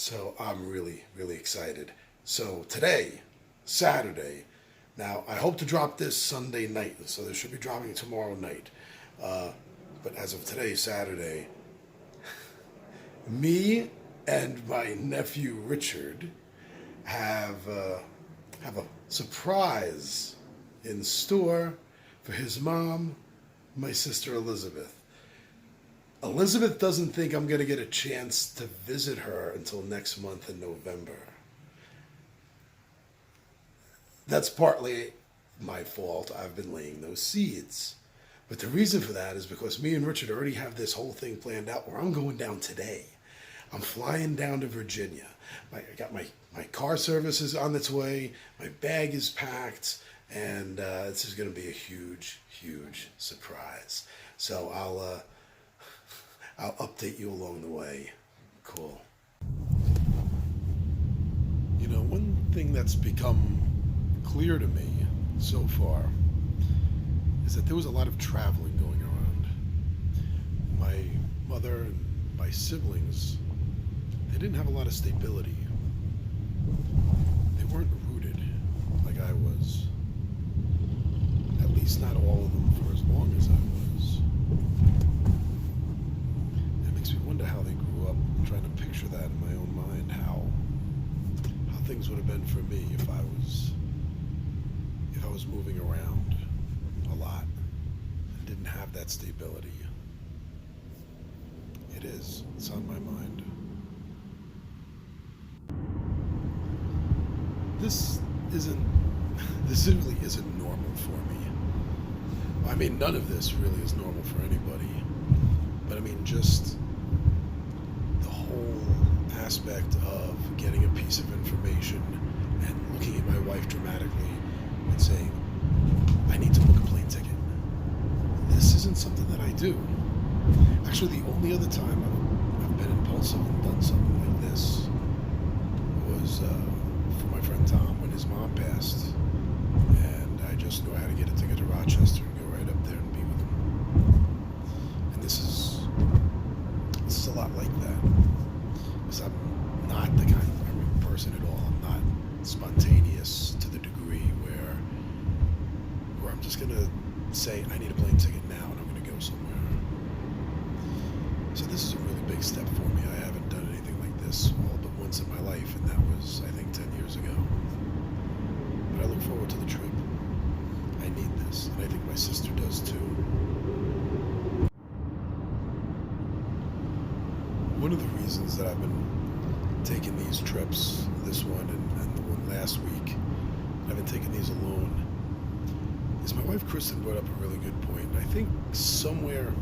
So I'm really, really excited. So today, Saturday, now I hope to drop this Sunday night, so this should be dropping tomorrow night. But as of today, Saturday, me and my nephew Richard have a surprise in store for his mom, my sister Elizabeth. Elizabeth doesn't think I'm going to get a chance to visit her until next month in November. That's partly my fault. I've been laying those seeds. But the reason for that is because me and Richard already have this whole thing planned out where I'm going down today. I'm flying down to Virginia. I got my car service is on its way. My bag is packed. And this is going to be a huge, huge surprise. So I'll update you along the way. Cool. You know, one thing that's become clear to me so far is that there was a lot of traveling going around. My mother and my siblings, they didn't have a lot of stability. They weren't rooted like I was. At least not all of them for as long as I was. It makes me wonder how they grew up. I'm trying to picture that in my own mind, how things would have been for me if I was moving around a lot and didn't have that stability. It's on my mind. This really isn't normal for me. I mean, none of this really is normal for anybody. But I mean, just the whole aspect of getting a piece of information and looking at my wife dramatically and saying, I need to book a plane ticket. This isn't something that I do. Actually, the only other time I've been impulsive and done something like this was for my friend Tom when his mom passed. And I just knew how to get a ticket to Rochester and go right up there and be with him. And this is a lot like that. Because I'm not the kind of person at all. I'm not spontaneous to the degree where I'm just gonna say I need a plane ticket now and I'm gonna go somewhere. So this is a really big step for me. I haven't done anything like this all but once in my life, and that was, I think, 10 years ago. But I look forward to the trip. I need this, and I think my sister does too. One of the reasons that I've been taking these trips, this one and the one last week, I've been taking these alone, is my wife Kristen brought up a really good point. I think somewhere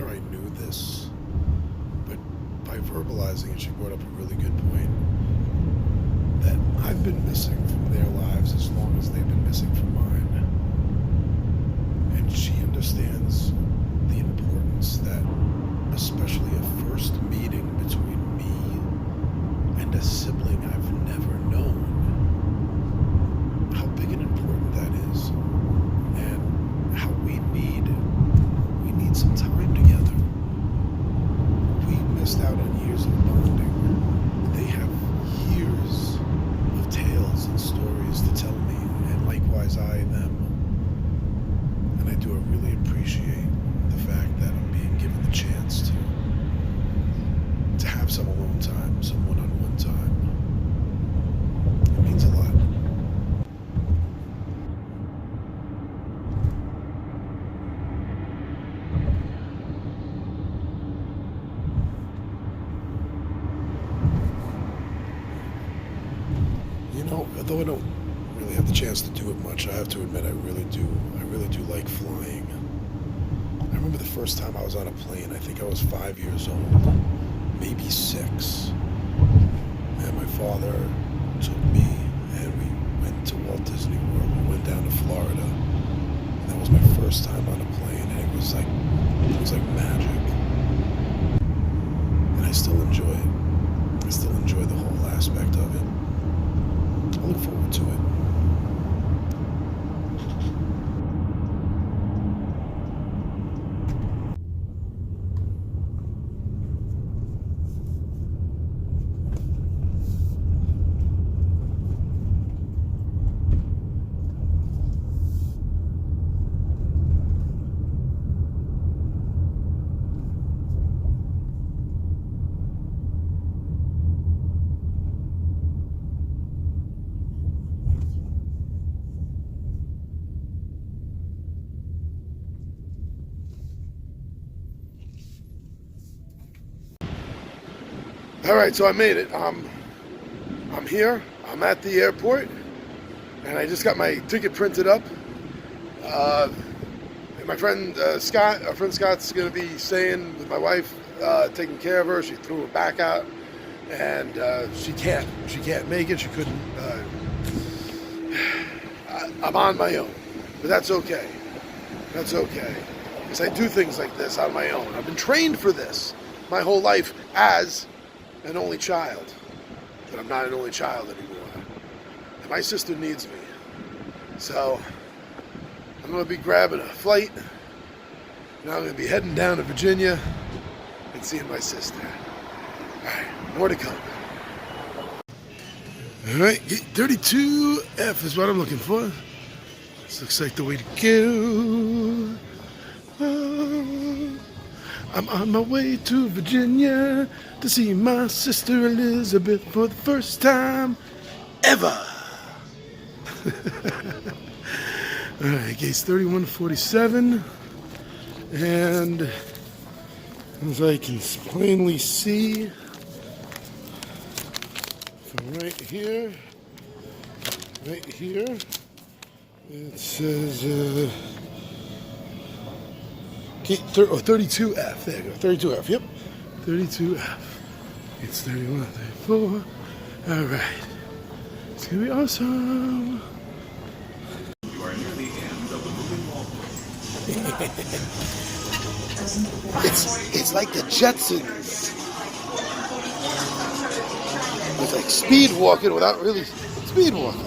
I knew this, but by verbalizing it, she brought up a really good point that I've been missing from their lives as long as they've been missing from mine. And she understands the importance that, especially a first meeting between me and a sibling I've never known, how big and important that is, and how we need some time together. We missed out on years of bonding. They have years of tales and stories to tell me, and likewise I them. And I do really appreciate the fact that I'm being given the chance to have some alone time, some one-on-one time. It means a lot. You know, although I don't really have the chance to do it much, I have to admit I really do like flying. I remember the first time I was on a plane, I think I was 5 years old, maybe 6. And my father took me and we went to Walt Disney World. We went down to Florida. And that was my first time on a plane, and it was like magic. And I still enjoy it. I still enjoy the whole aspect of it. I look forward to it. All right, so I made it. I'm here. I'm at the airport, and I just got my ticket printed up. My friend Scott, our friend Scott's going to be staying with my wife, taking care of her. She threw her back out, and she can't make it. She couldn't. I'm on my own, but that's okay. That's okay, because I do things like this on my own. I've been trained for this my whole life as an only child, but I'm not an only child anymore. And my sister needs me, so I'm going to be grabbing a flight, and I'm going to be heading down to Virginia and seeing my sister. All right, more to come. All right, 32F is what I'm looking for. This looks like the way to go. Oh, I'm on my way to Virginia to see my sister Elizabeth for the first time ever. All right, gate's 3147, and as I can plainly see from right here, it says gate 32F. There you go, 32F. Yep, 32F. It's 31, 34. All right, it's gonna be awesome. You are near the end of the moving wall. It's like the Jetsons. It's like speed walking without really speed walking.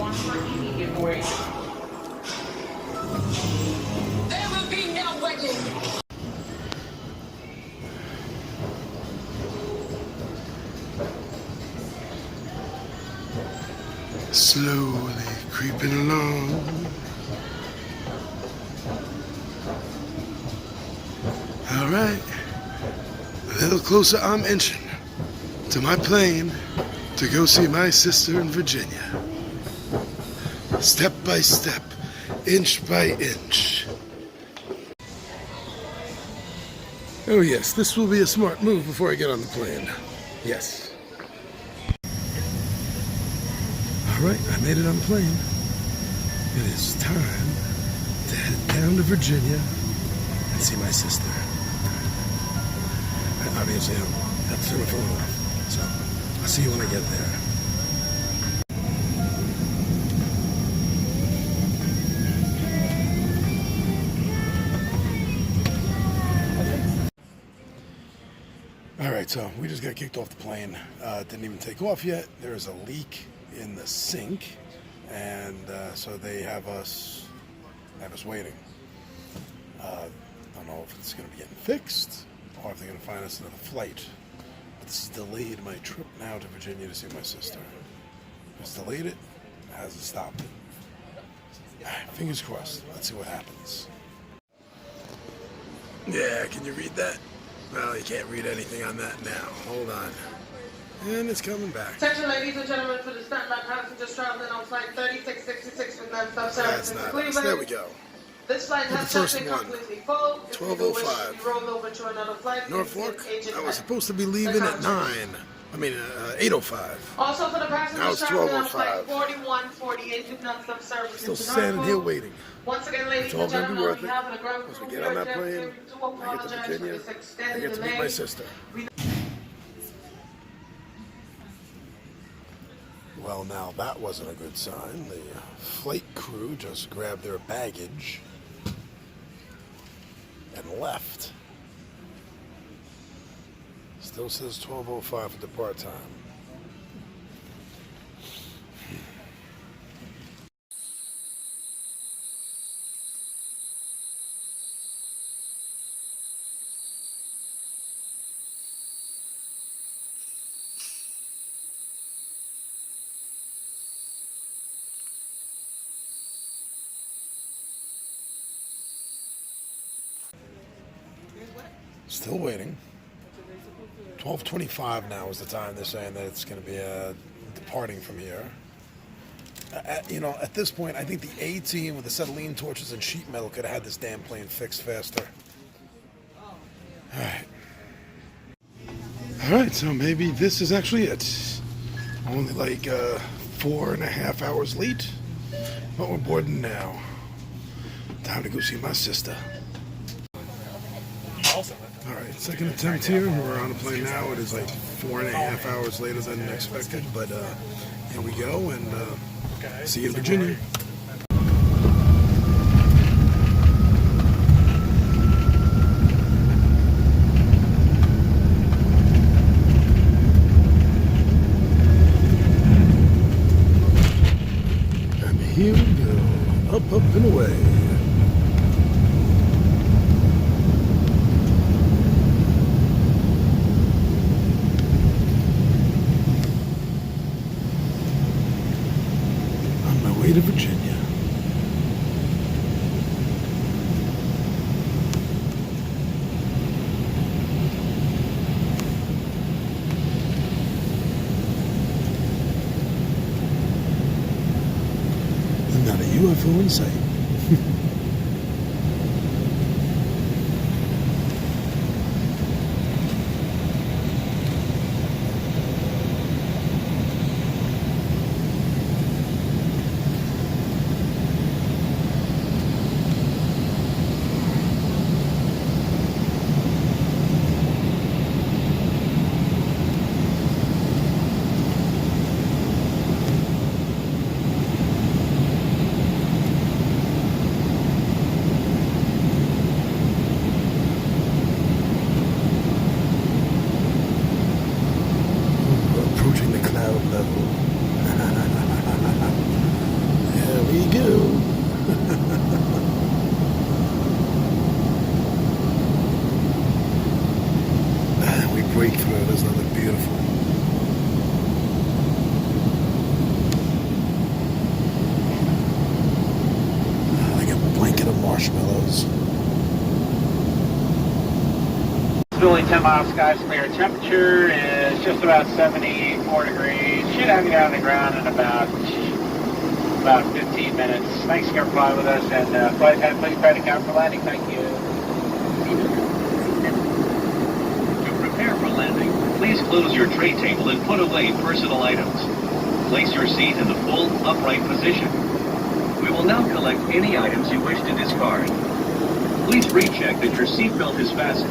Slowly creeping along. All right, a little closer I'm inching to my plane to go see my sister in Virginia. Step by step, inch by inch. Oh yes, this will be a smart move before I get on the plane. Yes. All right, I made it on the plane. It is time to head down to Virginia and see my sister. I obviously don't have to turn my phone off, so I'll see you when I get there. All right, so we just got kicked off the plane. Didn't even take off yet. There is a leak in the sink, and so they have us waiting. I don't know if it's going to be getting fixed or if they're going to find us another flight. But this has delayed my trip now to Virginia to see my sister. It's delayed it, it hasn't stopped it. Fingers crossed. Let's see what happens. Yeah, can you read that? Well, you can't read anything on that now. Hold on. And it's coming back. Attention, ladies and gentlemen, for the standby passengers traveling on flight 3666 with non-stop service That's to not us. There we go. This flight has just been completely full. 12:05. If you rolled over to another flight, Norfolk, I was supposed to be leaving at 8:05. Also for the Now passengers it's traveling on 12:05. flight 4148 with non-stop service Still into standing here Norfolk. waiting. Once again, ladies It's all and going to be gentlemen, worth on it. behalf of the ground Once we crew, get on we are that plane, to I get to apologize for Virginia, this I extended get to meet my delay. sister. Well, now that wasn't a good sign. The flight crew just grabbed their baggage and left. Still says 12:05 for depart time. Still waiting. 12:25 now is the time they're saying that it's going to be departing from here. At this point, I think the A team with the acetylene torches and sheet metal could have had this damn plane fixed faster. All Alright, so maybe this is actually it. Only like 4.5 hours late, but we're boarding now. Time to go see my sister. Alright, second attempt here. We're on a plane now. It is like 4.5 hours later than expected, but here we go, and see you in Virginia. And here we go, up, up, and away. Way to Virginia. And not a UFO in sight. Approaching the cloud level. There we go. And we break through. There's nothing beautiful. Like a blanket of marshmallows. Only 10 miles skies clear. Temperature is just about 74 degrees. Should have you down on the ground in about 15 minutes. Thanks for flying with us, and flight attendant, please try to count for landing. Thank you. To prepare for landing, please close your tray table and put away personal items. Place your seat in the full upright position. We will now collect any items you wish to discard. Please recheck that your seatbelt is fastened,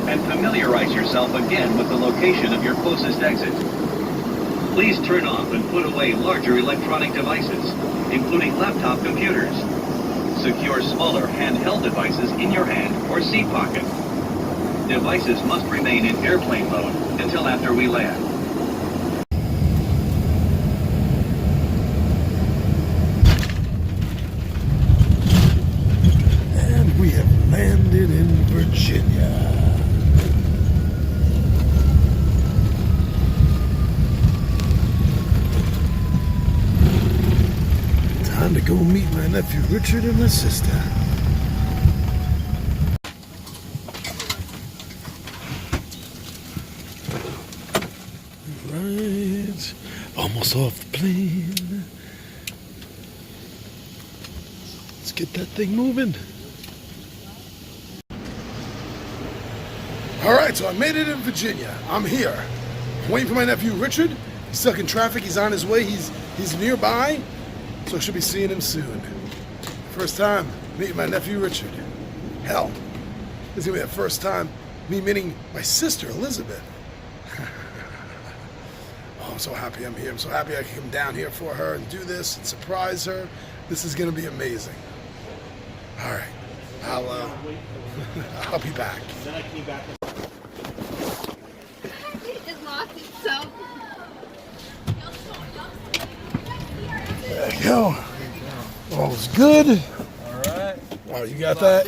and familiarize yourself again with the location of your closest exit. Please turn off and put away larger electronic devices, including laptop computers. Secure smaller handheld devices in your hand or seat pocket. Devices must remain in airplane mode until after we land. And we have landed in Virginia. Time to go meet my nephew Richard and my sister. Right, almost off the plane. Let's get that thing moving. All right, so I made it in Virginia. I'm here. I'm waiting for my nephew Richard. He's stuck in traffic. He's on his way. He's nearby. So I should be seeing him soon. First time meeting my nephew Richard. Hell, this is gonna be the first time me meeting my sister Elizabeth. Oh, I'm so happy I'm here. I'm so happy I can come down here for her and do this and surprise her. This is gonna be amazing. All right, I'll be back. Just lost itself. There you go. All's good. All right. Oh, you got that?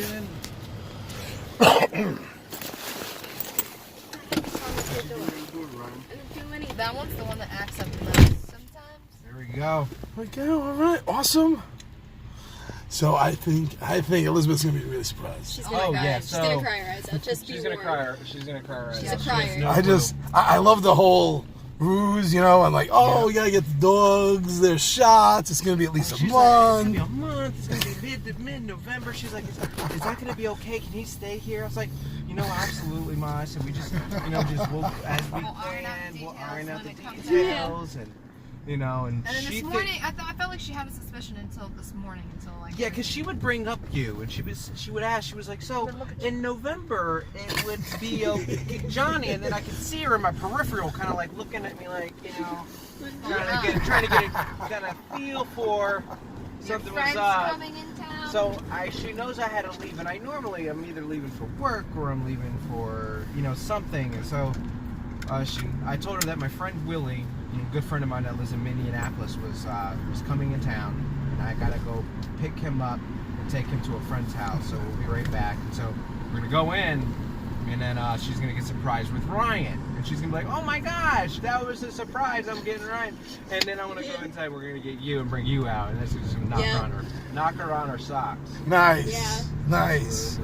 That one's the one that acts up the most sometimes. There we go. Okay, all right, awesome. So I think Elizabeth's gonna be really surprised. She's gonna cry. yeah, She's gonna cry her eyes out. Just She's be gonna warned. cry her. She's gonna cry her. She's eyes a out. She has crier. no I clue. love the whole ruse, you know. I'm like, oh, you gotta get the dogs, their shots. It's gonna be at least a She's month. like, it's gonna be a month. It's gonna be mid-November. She's like, is that gonna be okay? Can he stay here? I was like, absolutely, Ma. I said, we just, as we plan, we'll iron out the details, and and And then she this morning, I felt like she had a suspicion until this morning, yeah, because she would bring up you, and she would ask. She was like, so in November it would be Johnny, and then I could see her in my peripheral, kind of like looking at me, like trying to get a kind of feel for something was up. coming in town. So she knows I had to leave, and I'm either leaving for work or I'm leaving for something, and so I told her that my friend Willie, a good friend of mine that lives in Minneapolis, was coming in town, and I gotta go pick him up and take him to a friend's house. So we'll be right back. And so we're gonna go in, and then she's gonna get surprised with Ryan, and she's gonna be like, "Oh my gosh, that was a surprise! I'm getting Ryan." And then I'm gonna go inside. We're gonna get you and bring you out, and that's just gonna knock her on her socks. Nice, nice.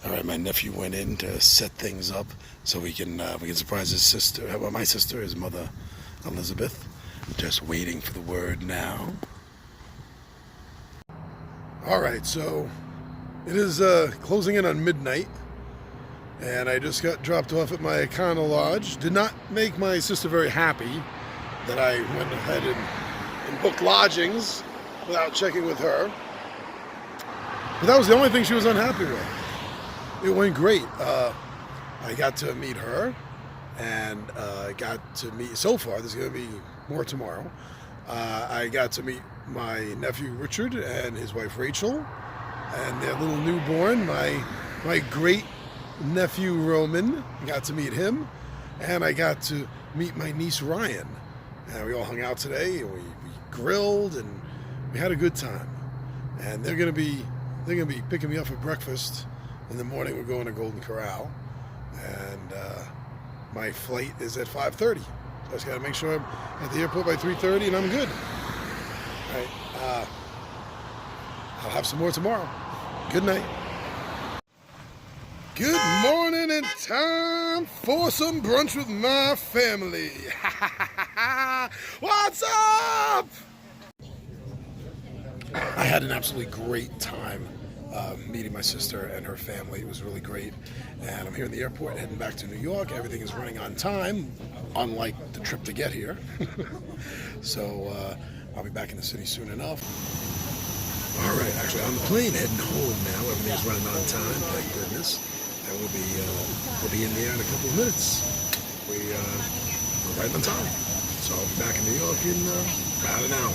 All right, my nephew went in to set things up so we can surprise his sister. Well, my sister, his mother, Elizabeth. Just waiting for the word now. All right, so it is closing in on midnight, and I just got dropped off at my Econo Lodge. Did not make my sister very happy that I went ahead and booked lodgings without checking with her. But that was the only thing she was unhappy with. It went great. I got to meet her, and got to meet, so far, there's going to be more tomorrow, I got to meet my nephew Richard and his wife Rachel, and their little newborn, my great nephew Roman. I got to meet him, and I got to meet my niece Ryan. And we all hung out today, and we grilled, and we had a good time. And they're gonna be picking me up for breakfast in the morning. We're going to Golden Corral, and my flight is at 5:30. So I just got to make sure I'm at the airport by 3:30, and I'm good. All right. I'll have some more tomorrow. Good night. Good morning, and time for some brunch with my family. What's up? I had an absolutely great time meeting my sister and her family. It was really great. And I'm here in the airport heading back to New York. Everything is running on time, unlike the trip to get here. So I'll be back in the city soon enough. All right, actually on the plane heading home now. Everything's running on time, thank goodness. And we'll be in there in a couple of minutes. We're right on time. So I'll be back in New York in about an hour.